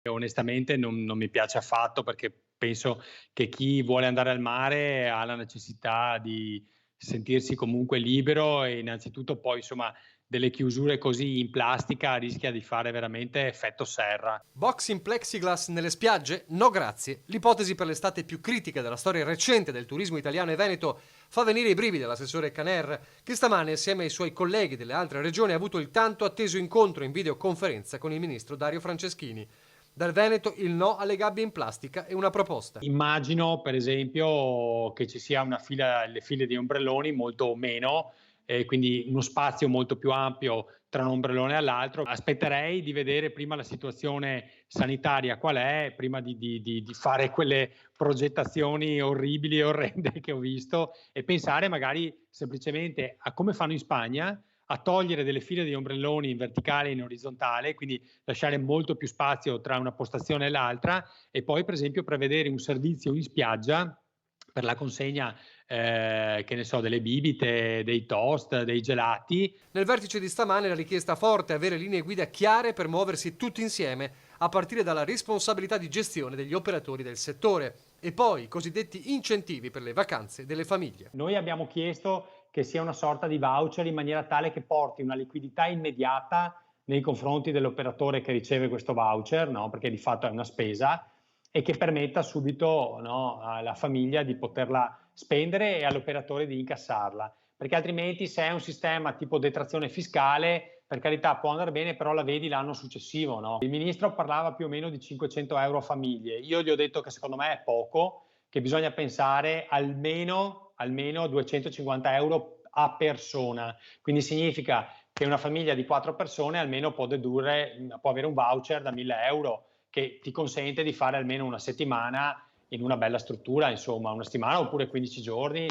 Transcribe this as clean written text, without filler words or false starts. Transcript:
onestamente non mi piace affatto, perché penso che chi vuole andare al mare ha la necessità di sentirsi comunque libero e innanzitutto poi insomma delle chiusure così in plastica rischia di fare veramente effetto serra. Box in plexiglass nelle spiagge? No grazie. L'ipotesi per l'estate più critica della storia recente del turismo italiano e veneto fa venire i brividi all'assessore Caner, che stamane assieme ai suoi colleghi delle altre regioni ha avuto il tanto atteso incontro in videoconferenza con il ministro Dario Franceschini. Dal Veneto il no alle gabbie in plastica e una proposta. Immagino per esempio che ci sia le file di ombrelloni molto meno, quindi uno spazio molto più ampio tra un ombrellone e l'altro. Aspetterei di vedere prima la situazione sanitaria qual è, prima di fare quelle progettazioni orribili e orrende che ho visto e pensare magari semplicemente a come fanno in Spagna, a togliere delle file di ombrelloni in verticale e in orizzontale, quindi lasciare molto più spazio tra una postazione e l'altra, e poi per esempio prevedere un servizio in spiaggia per la consegna che ne so, delle bibite, dei toast, dei gelati. Nel vertice di stamane la richiesta forte è avere linee guida chiare per muoversi tutti insieme, a partire dalla responsabilità di gestione degli operatori del settore e poi i cosiddetti incentivi per le vacanze delle famiglie. Noi abbiamo chiesto che sia una sorta di voucher in maniera tale che porti una liquidità immediata nei confronti dell'operatore che riceve questo voucher, no? Perché di fatto è una spesa, e che permetta subito, no, alla famiglia di poterla spendere e all'operatore di incassarla. Perché altrimenti se è un sistema tipo detrazione fiscale, per carità può andare bene, però la vedi l'anno successivo. No? Il ministro parlava più o meno di 500 euro a famiglie. Io gli ho detto che secondo me è poco, che bisogna pensare almeno 250 euro a persona. Quindi significa che una famiglia di 4 persone almeno può avere un voucher da 1000 euro che ti consente di fare almeno una settimana in una bella struttura, insomma, una settimana oppure 15 giorni.